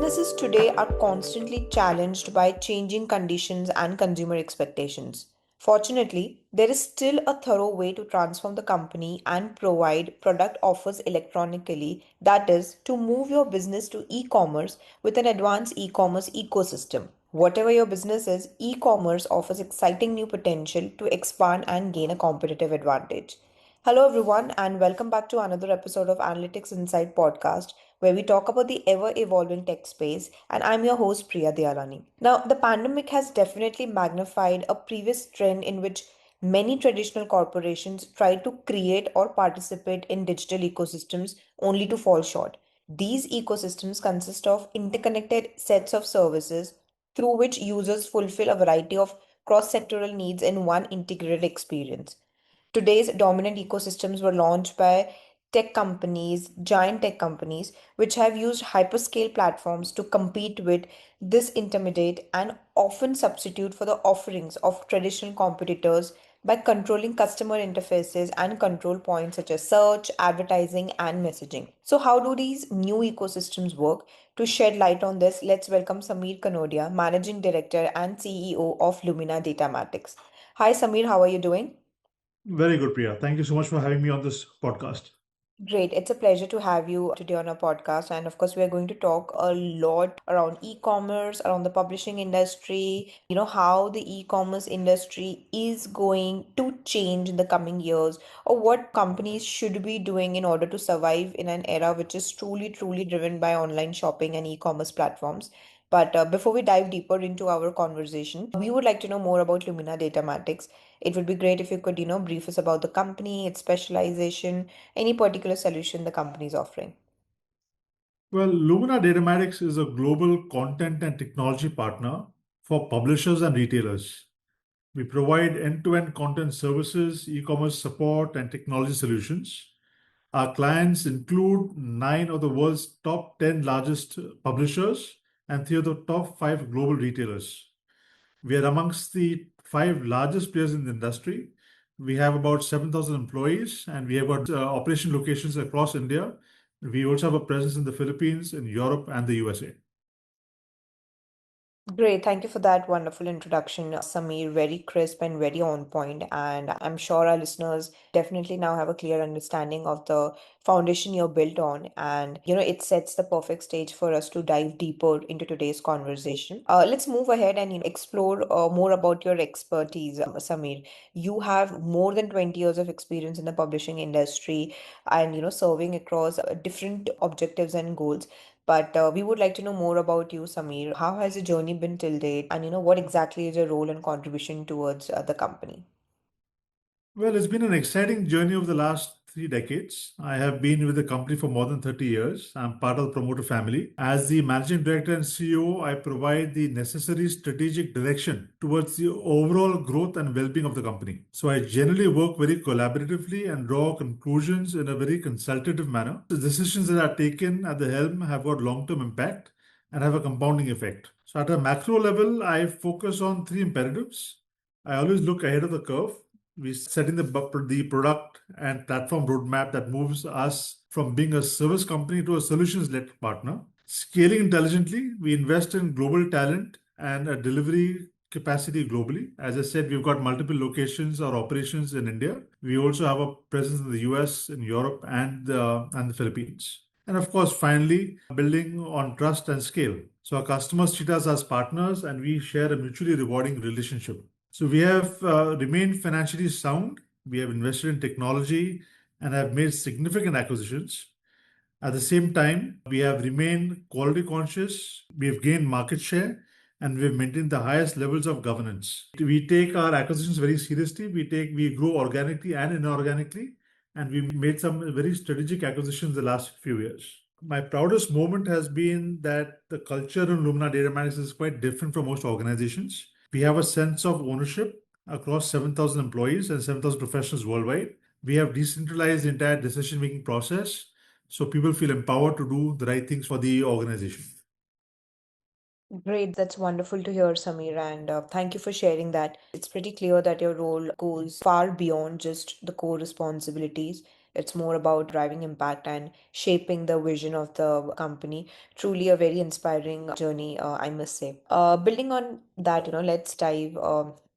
Businesses today are constantly challenged by changing conditions and consumer expectations. Fortunately, there is still a thorough way to transform the company and provide product offers electronically, that is, to move your business to e commerce with an advanced e commerce ecosystem. Whatever your business is, e commerce offers exciting new potential to expand and gain a competitive advantage. Hello, everyone, and welcome back to another episode of Analytics Insight podcast, where we talk about the ever evolving tech space. And I'm your host, Priya Dialani. Now, the pandemic has definitely magnified a previous trend in which many traditional corporations try to create or participate in digital ecosystems only to fall short. These ecosystems consist of interconnected sets of services through which users fulfill a variety of cross sectoral needs in one integrated experience. Today's dominant ecosystems were launched by giant tech companies, which have used hyperscale platforms to compete with, disintermediate, and often substitute for the offerings of traditional competitors by controlling customer interfaces and control points such as search, advertising, and messaging. So, how do these new ecosystems work? To shed light on this, let's welcome Samir Kanodia, Managing Director and CEO of Lumina Datamatics. Hi, Samir, how are you doing? Very good, Priya. Thank you so much for having me on this podcast. Great. It's a pleasure to have you today on our podcast. And of course, we are going to talk a lot around e-commerce, around the publishing industry, how the e-commerce industry is going to change in the coming years, or what companies should be doing in order to survive in an era which is truly, truly driven by online shopping and e-commerce platforms. But before we dive deeper into our conversation, we would like to know more about Lumina Datamatics. It would be great if you could, brief us about the company, its specialization, any particular solution the company is offering. Well, Lumina Datamatics is a global content and technology partner for publishers and retailers. We provide end to end content services, e commerce support, and technology solutions. Our clients include nine of the world's top 10 largest publishers and three of the top five global retailers. We are amongst the five largest players in the industry. We have about 7,000 employees and we have got operation locations across India. We also have a presence in the Philippines, in Europe, and the USA. Great. Thank you for that wonderful introduction, Samir. Very crisp and very on point. And I'm sure our listeners definitely now have a clear understanding of the foundation you're built on. And, it sets the perfect stage for us to dive deeper into today's conversation. Let's move ahead and, explore more about your expertise, Samir. You have more than 20 years of experience in the publishing industry and, serving across different objectives and goals. But we would like to know more about you, Samir. How has your journey been till date? And what exactly is your role and contribution towards the company? Well, it's been an exciting journey over the last 3 decades. I have been with the company for more than 30 years. I'm part of the promoter family. As the managing director and CEO, I provide the necessary strategic direction towards the overall growth and well being of the company. So I generally work very collaboratively and draw conclusions in a very consultative manner. The decisions that are taken at the helm have got long term impact and have a compounding effect. So at a macro level, I focus on three imperatives. I always look ahead of the curve. We setting the product and platform roadmap that moves us from being a service company to a solutions led partner. Scaling intelligently, we invest in global talent and a delivery capacity globally. As I said, we've got multiple locations or operations in India. We also have a presence in the US, in Europe, and the Philippines. And of course, finally, building on trust and scale. So our customers treat us as partners and we share a mutually rewarding relationship. So we have remained financially sound. We have invested in technology and have made significant acquisitions. At the same time, we have remained quality conscious. We have gained market share and we have maintained the highest levels of governance. We take our acquisitions very seriously. We grow organically and inorganically, and we made some very strategic acquisitions the last few years. My proudest moment has been that the culture in Lumina Data Management is quite different from most organizations. We have a sense of ownership across 7,000 employees and 7,000 professionals worldwide. We have decentralized the entire decision making process so people feel empowered to do the right things for the organization. Great, that's wonderful to hear, Samir, and thank you for sharing that. It's pretty clear that your role goes far beyond just the core responsibilities. It's more about driving impact and shaping the vision of the company. Truly a very inspiring journey, I must say. Building on that, let's dive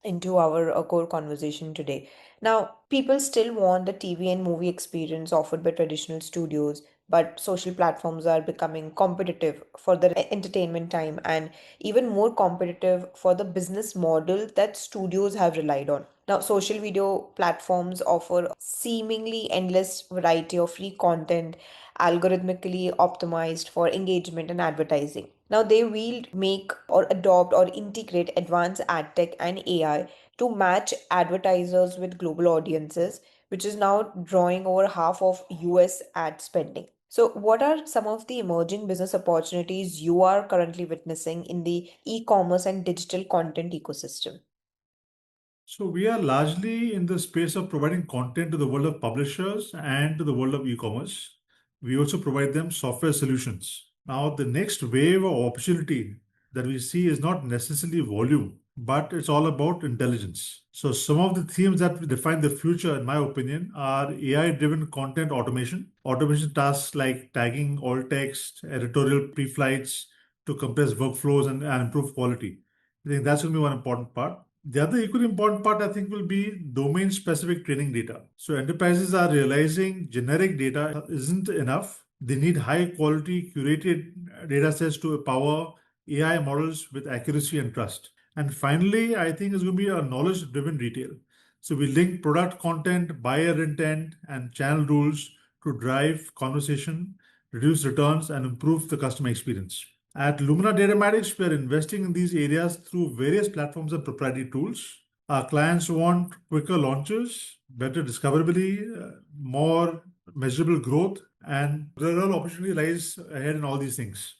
into our core conversation today. Now, people still want the TV and movie experience offered by traditional studios, but social platforms are becoming competitive for the entertainment time and even more competitive for the business model that studios have relied on. Now, social video platforms offer seemingly endless variety of free content, algorithmically optimized for engagement and advertising. Now, they will make or adopt or integrate advanced ad tech and AI to match advertisers with global audiences, which is now drawing over half of US ad spending. So, what are some of the emerging business opportunities you are currently witnessing in the e commerce and digital content ecosystem? So we are largely in the space of providing content to the world of publishers and to the world of e-commerce. We also provide them software solutions. Now, the next wave of opportunity that we see is not necessarily volume, but it's all about intelligence. So some of the themes that define the future, in my opinion, are AI-driven content automation, automation tasks like tagging, alt text, editorial pre-flights to compress workflows and improve quality. I think that's going to be one important part. The other equally important part, I think, will be domain specific training data. So enterprises are realizing generic data isn't enough. They need high quality curated data sets to power AI models with accuracy and trust. And finally, I think it's going to be a knowledge driven retail. So we link product content, buyer intent, and channel rules to drive conversation, reduce returns, and improve the customer experience. At Lumina Datamatics, we are investing in these areas through various platforms and proprietary tools. Our clients want quicker launches, better discoverability, more measurable growth, and the real opportunity lies ahead in all these things.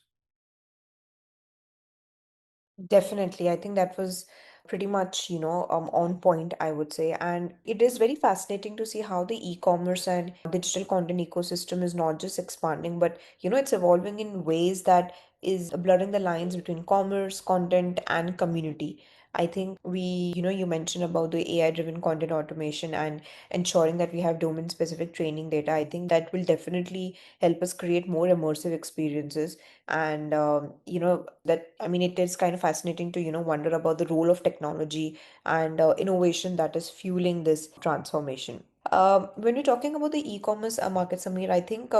Definitely. I think that was pretty much, on point, I would say. And it is very fascinating to see how the e-commerce and digital content ecosystem is not just expanding, but, it's evolving in ways that is blurring the lines between commerce, content, and community. I think you mentioned about the AI-driven content automation and ensuring that we have domain-specific training data. I think that will definitely help us create more immersive experiences and that I mean it is kind of fascinating to wonder about the role of technology and innovation that is fueling this transformation. When we're talking about the e-commerce market, Samir, I think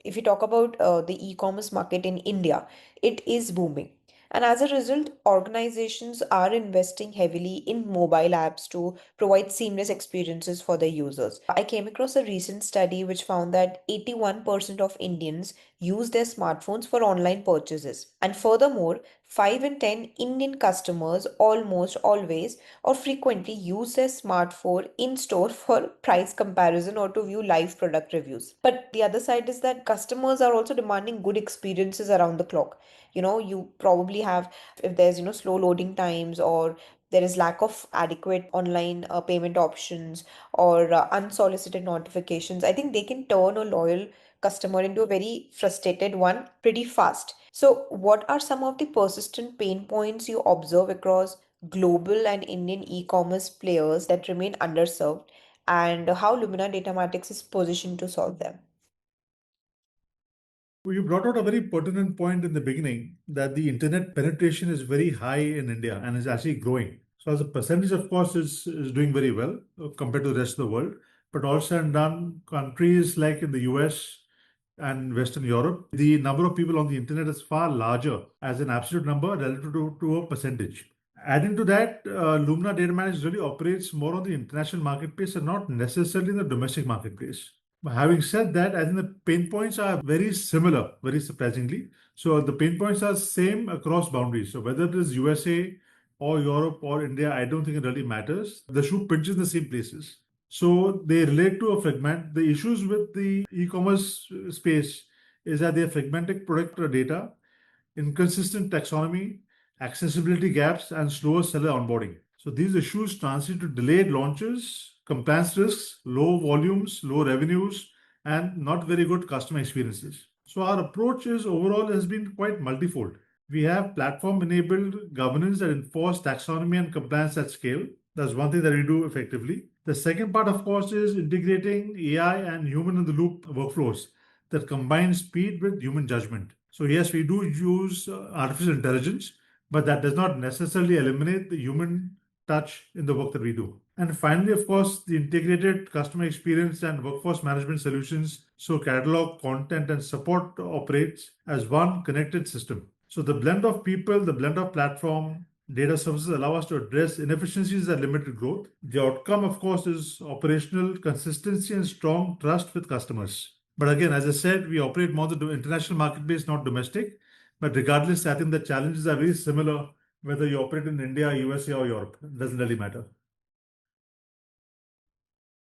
if you talk about the e-commerce market in India, it is booming. And as a result, organizations are investing heavily in mobile apps to provide seamless experiences for their users. I came across a recent study which found that 81% of Indians use their smartphones for online purchases. And furthermore, 5 in 10 Indian customers almost always or frequently use their smartphone in store for price comparison or to view live product reviews. But the other side is that customers are also demanding good experiences around the clock. You probably have, if there's slow loading times or there is lack of adequate online payment options or unsolicited notifications, I think they can turn a loyal customer into a very frustrated one pretty fast. So what are some of the persistent pain points you observe across global and Indian e-commerce players that remain underserved, and how Lumina Datamatics is positioned to solve them? Well, you brought out a very pertinent point in the beginning that the internet penetration is very high in India and is actually growing. So, as a percentage, of course, is doing very well compared to the rest of the world. But also in done countries like in the US and Western Europe, the number of people on the internet is far larger as an absolute number relative to a percentage. Adding to that, Lumina Data Management really operates more on the international marketplace and not necessarily in the domestic marketplace. But having said that, I think the pain points are very similar, very surprisingly. So the pain points are same across boundaries. So whether it is USA or Europe or India, I don't think it really matters. The shoe pinches in the same places. So they relate to a fragment. The issues with the e-commerce space is that they have fragmented product data, inconsistent taxonomy, accessibility gaps, and slower seller onboarding. So these issues translate to delayed launches, compliance risks, low volumes, low revenues, and not very good customer experiences. So our approach is overall has been quite multifold. We have platform enabled governance that enforce taxonomy and compliance at scale. That's one thing that we do effectively. The second part, of course, is integrating AI and human in the loop workflows that combine speed with human judgment. So, yes, we do use artificial intelligence, but that does not necessarily eliminate the human touch in the work that we do. And finally, of course, the integrated customer experience and workforce management solutions. So, catalog, content, and support operates as one connected system. So, the blend of people, the blend of platform, data services allow us to address inefficiencies that limited growth. The outcome, of course, is operational consistency and strong trust with customers. But again, as I said, we operate more the international marketplace, not domestic. But regardless, I think the challenges are very similar whether you operate in India, USA, or Europe. It doesn't really matter.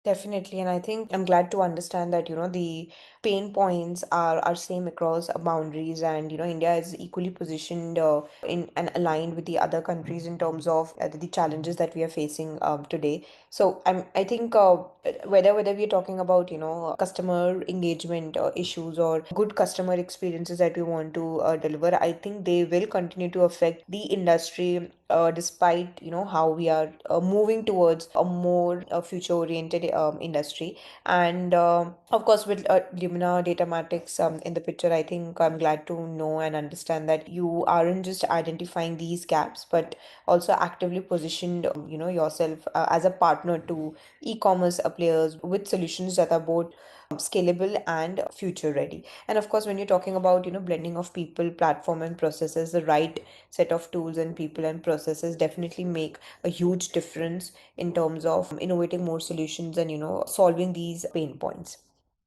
Definitely, and I think I'm glad to understand that, the pain points are same across boundaries, and India is equally positioned in and aligned with the other countries in terms of the challenges that we are facing today. So I think whether we're talking about customer engagement issues or good customer experiences that we want to deliver, I think they will continue to affect the industry despite how we are moving towards a more future oriented industry. And of course, with Lumina Datamatics in the picture, I think I'm glad to know and understand that you aren't just identifying these gaps, but also actively positioned yourself as a partner to e-commerce players with solutions that are both scalable and future ready. And of course, when you're talking about blending of people, platform, and processes, the right set of tools and people and processes definitely make a huge difference in terms of innovating more solutions and solving these pain points.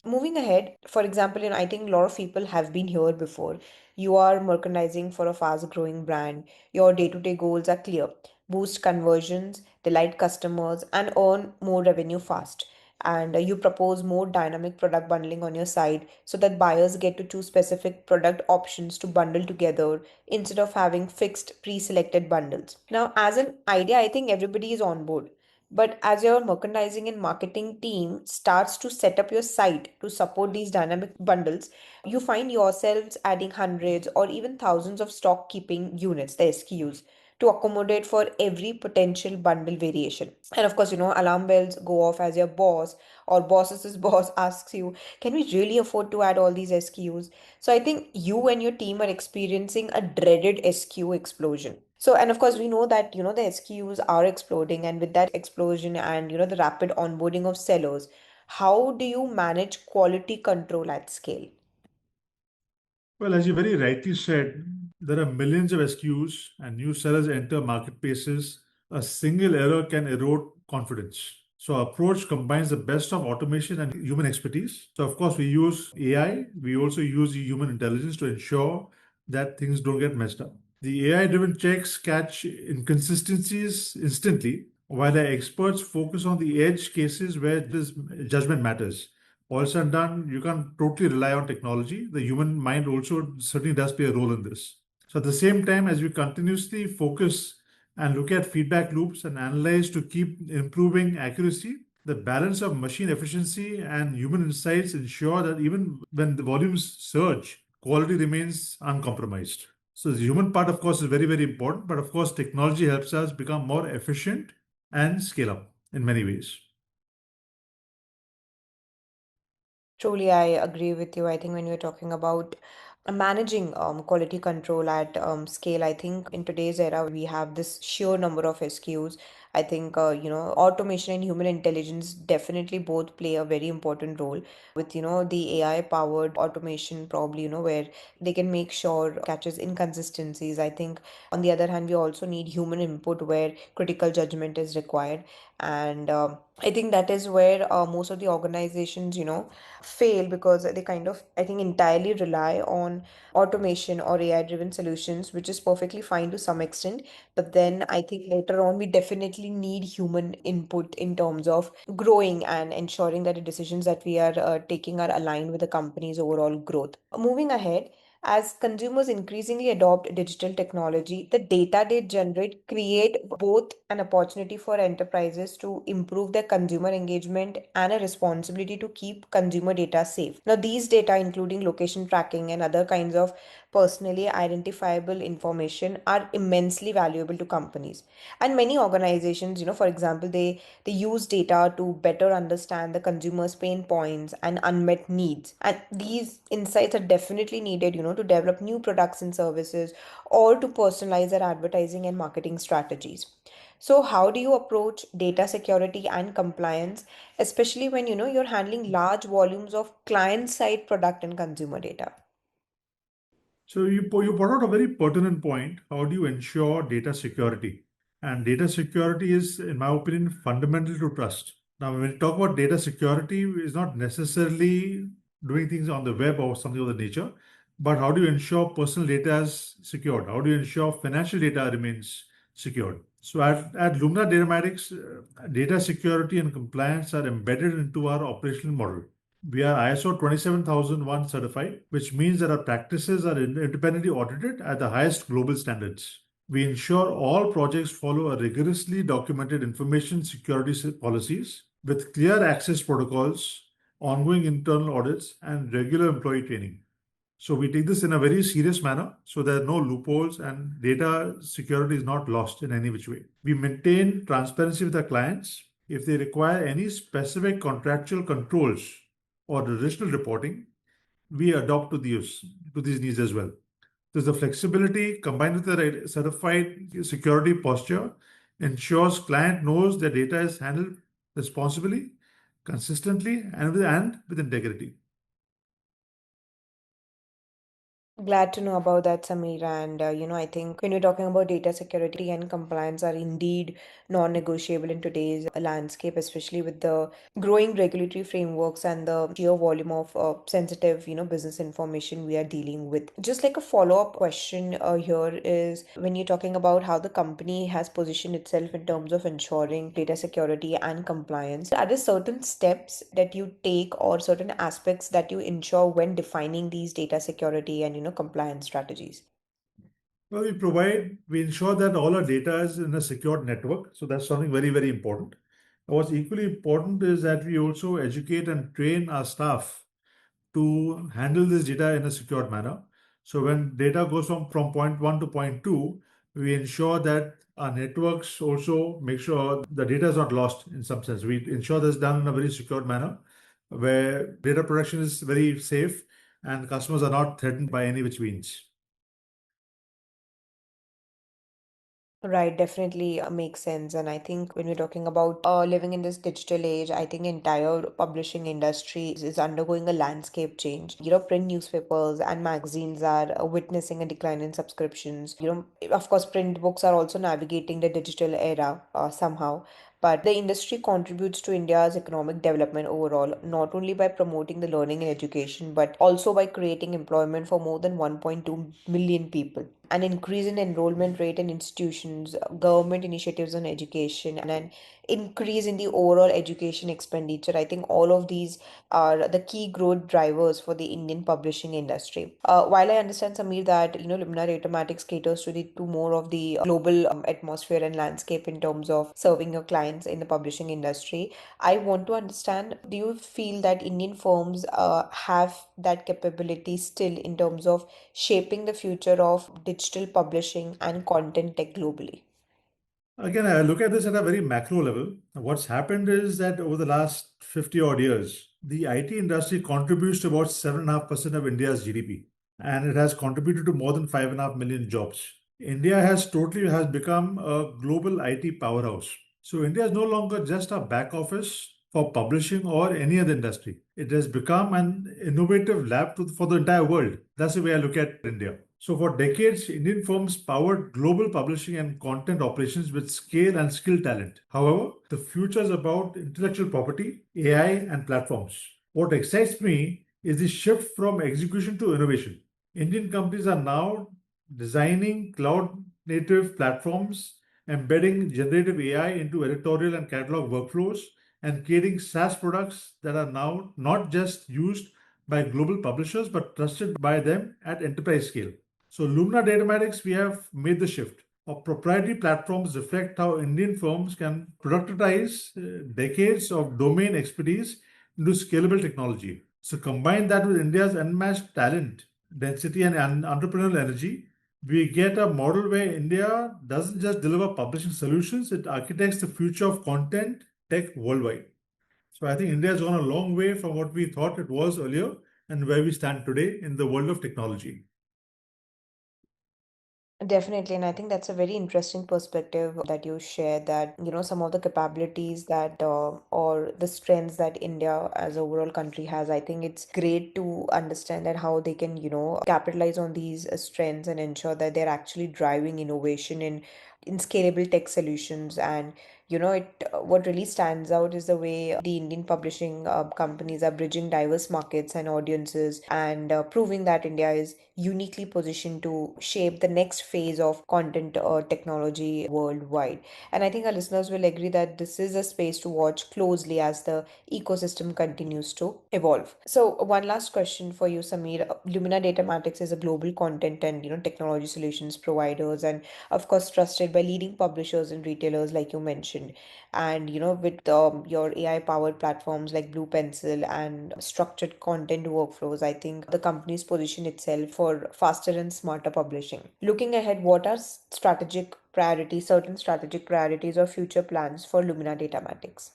Moving ahead, for example, I think a lot of people have been here before. You are merchandising for a fast growing brand. Your day to day goals are clear: boost conversions, delight customers, and earn more revenue fast. And you propose more dynamic product bundling on your site so that buyers get to choose specific product options to bundle together instead of having fixed pre selected bundles. Now, as an idea, I think everybody is on board. But as your merchandising and marketing team starts to set up your site to support these dynamic bundles, you find yourselves adding hundreds or even thousands of stock keeping units, the SKUs, to accommodate for every potential bundle variation. And of course, alarm bells go off as your boss or boss's boss asks you, can we really afford to add all these SKUs? So I think you and your team are experiencing a dreaded SKU explosion. So, and of course, we know that, the SKUs are exploding, and with that explosion and, the rapid onboarding of sellers, how do you manage quality control at scale? Well, as you very rightly said, there are millions of SKUs and new sellers enter marketplaces. A single error can erode confidence. So, our approach combines the best of automation and human expertise. So, of course, we use AI, we also use human intelligence to ensure that things don't get messed up. The AI driven checks catch inconsistencies instantly, while our experts focus on the edge cases where this judgment matters. All said and done, you can't totally rely on technology. The human mind also certainly does play a role in this. So, at the same time, as we continuously focus and look at feedback loops and analyze to keep improving accuracy, the balance of machine efficiency and human insights ensure that even when the volumes surge, quality remains uncompromised. So, the human part, of course, is very, very important, but of course, technology helps us become more efficient and scale up in many ways. Truly, I agree with you. I think when you're talking about managing quality control at scale, I think in today's era, we have this sheer number of SKUs. I think, automation and human intelligence definitely both play a very important role with, the AI powered automation, probably, where they can make sure catches inconsistencies. I think on the other hand, we also need human input where critical judgment is required. And I think that is where most of the organizations, fail because they kind of, I think, entirely rely on automation or AI driven solutions, which is perfectly fine to some extent. But then I think later on, we definitely need human input in terms of growing and ensuring that the decisions that we are taking are aligned with the company's overall growth. Moving ahead, as consumers increasingly adopt digital technology, the data they generate create both an opportunity for enterprises to improve their consumer engagement and a responsibility to keep consumer data safe. Now, these data, including location tracking and other kinds of personally identifiable information are immensely valuable to companies. And many organizations, for example, they use data to better understand the consumer's pain points and unmet needs. And these insights are definitely needed, to develop new products and services or to personalize their advertising and marketing strategies. So how do you approach data security and compliance, especially when you're handling large volumes of client-side product and consumer data? So you brought out a very pertinent point. How do you ensure data security? And data security is, in my opinion, fundamental to trust. Now, when we talk about data security, it's not necessarily doing things on the web or something of the nature, but how do you ensure personal data is secured? How do you ensure financial data remains secured? So at Lumina Datamatics, data security and compliance are embedded into our operational model. We are ISO 27001 certified, which means that our practices are independently audited at the highest global standards. We ensure all projects follow a rigorously documented information security policies with clear access protocols, ongoing internal audits, and regular employee training. So we take this in a very serious manner so there are no loopholes and data security is not lost in any which way. We maintain transparency with our clients. If they require any specific contractual controls or additional reporting, we adopt to these needs as well. There's the flexibility combined with the certified security posture ensures client knows their data is handled responsibly, consistently, and with integrity. Glad to know about that, Samira. And, I think when we're talking about data security and compliance are indeed non-negotiable in today's landscape, especially with the growing regulatory frameworks and the sheer volume of sensitive, business information we are dealing with. Just like a follow-up question here is when you're talking about how the company has positioned itself in terms of ensuring data security and compliance, are there certain steps that you take or certain aspects that you ensure when defining these data security and compliance strategies? Well, we ensure that all our data is in a secured network. So that's something very, very important. What's equally important is that we also educate and train our staff to handle this data in a secured manner. So when data goes from point one to point two, we ensure that our networks also make sure the data is not lost in some sense. We ensure that's done in a very secured manner where data protection is very safe and customers are not threatened by any which means. Right, definitely makes sense. And I think when we're talking about living in this digital age, I think entire publishing industry is undergoing a landscape change. Print newspapers and magazines are witnessing a decline in subscriptions. Of course, print books are also navigating the digital era somehow. But the industry contributes to India's economic development overall, not only by promoting the learning and education, but also by creating employment for more than 1.2 million people. An increase in enrollment rate in institutions, government initiatives on education, and an increase in the overall education expenditure. I think all of these are the key growth drivers for the Indian publishing industry. While I understand, Samir, that Lumina Datamatics caters to more of the global atmosphere and landscape in terms of serving your clients in the publishing industry, I want to understand: do you feel that Indian firms have that capability still in terms of shaping the future of digital publishing and content tech globally? Again, I look at this at a very macro level. What's happened is that over the last 50 odd years, the IT industry contributes to about 7.5% of India's GDP, and it has contributed to more than 5.5 million jobs. India has become a global IT powerhouse. So India is no longer just a back office for publishing or any other industry. It has become an innovative lab for the entire world. That's the way I look at India. So for decades, Indian firms powered global publishing and content operations with scale and skill talent. However, the future is about intellectual property, AI, and platforms. What excites me is the shift from execution to innovation. Indian companies are now designing cloud native platforms, embedding generative AI into editorial and catalog workflows, and creating SaaS products that are now not just used by global publishers but trusted by them at enterprise scale. So, Lumina Datamatics, we have made the shift. Our proprietary platforms reflect how Indian firms can productize decades of domain expertise into scalable technology. So, combine that with India's unmatched talent density, and entrepreneurial energy, we get a model where India doesn't just deliver publishing solutions, it architects the future of content tech worldwide. So I think India has gone a long way from what we thought it was earlier and where we stand today in the world of technology. Definitely, and I think that's a very interesting perspective that you share that, some of the capabilities that or the strengths that India as a overall country has. I think it's great to understand that how they can, capitalize on these strengths and ensure that they're actually driving innovation in scalable tech solutions. And it what really stands out is the way the Indian publishing companies are bridging diverse markets and audiences and proving that India is uniquely positioned to shape the next phase of content technology worldwide. And I think our listeners will agree that this is a space to watch closely as the ecosystem continues to evolve. So, one last question for you, Samir. Lumina Datamatics is a global content and technology solutions providers, and of course trusted by leading publishers and retailers, like you mentioned. And with your AI powered platforms like Blue Pencil and structured content workflows, I think the company's position itself for faster and smarter publishing. Looking ahead, what are certain strategic priorities or future plans for Lumina Datamatics?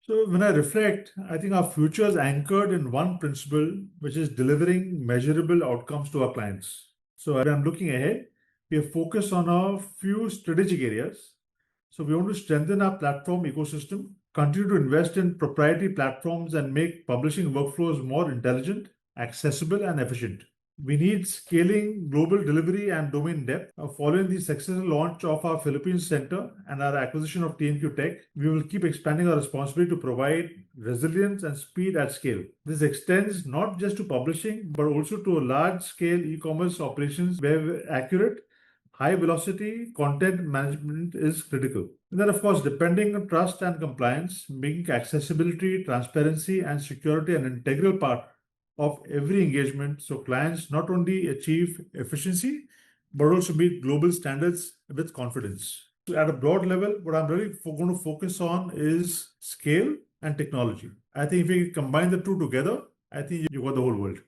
So when I reflect, I think our future is anchored in one principle, which is delivering measurable outcomes to our clients. So as I'm looking ahead, we are focused on a few strategic areas. So we want to strengthen our platform ecosystem, continue to invest in proprietary platforms and make publishing workflows more intelligent, accessible, and efficient. We need scaling global delivery and domain depth. Following the successful launch of our Philippines center and our acquisition of TNQ Tech, we will keep expanding our responsibility to provide resilience and speed at scale. This extends not just to publishing, but also to large scale e commerce operations where accurate, high velocity content management is critical. And then, of course, depending on trust and compliance, making accessibility, transparency, and security an integral part of every engagement so clients not only achieve efficiency but also meet global standards with confidence. So at a broad level, what I'm really going to focus on is scale and technology. I think if we combine the two together, I think you got the whole world.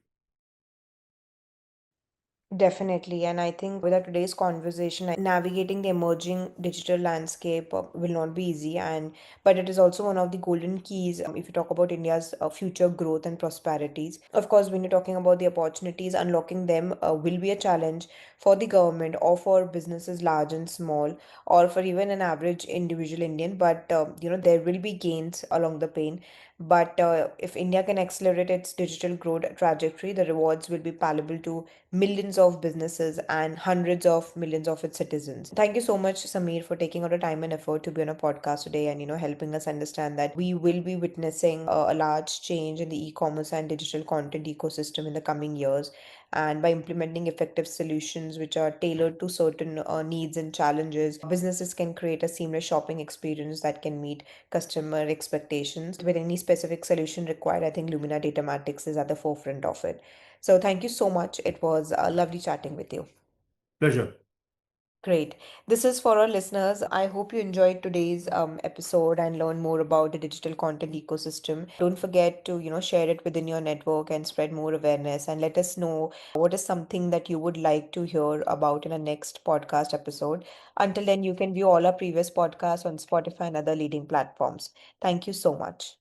Definitely. And I think with our today's conversation, navigating the emerging digital landscape will not be easy. But it is also one of the golden keys if you talk about India's future growth and prosperities. Of course, when you're talking about the opportunities, unlocking them will be a challenge for the government or for businesses large and small, or for even an average individual Indian. But there will be gains along the pain. But if India can accelerate its digital growth trajectory, the rewards will be palatable to millions of businesses and hundreds of millions of its citizens. Thank you so much, Samir, for taking out the time and effort to be on a podcast today and helping us understand that we will be witnessing a large change in the e-commerce and digital content ecosystem in the coming years. And by implementing effective solutions which are tailored to certain needs and challenges, businesses can create a seamless shopping experience that can meet customer expectations. With any specific solution required, I think Lumina Datamatics is at the forefront of it. So thank you so much. It was lovely chatting with you. Pleasure. Great. This is for our listeners. I hope you enjoyed today's episode and learned more about the digital content ecosystem. Don't forget to, share it within your network and spread more awareness and let us know what is something that you would like to hear about in a next podcast episode. Until then, you can view all our previous podcasts on Spotify and other leading platforms. Thank you so much.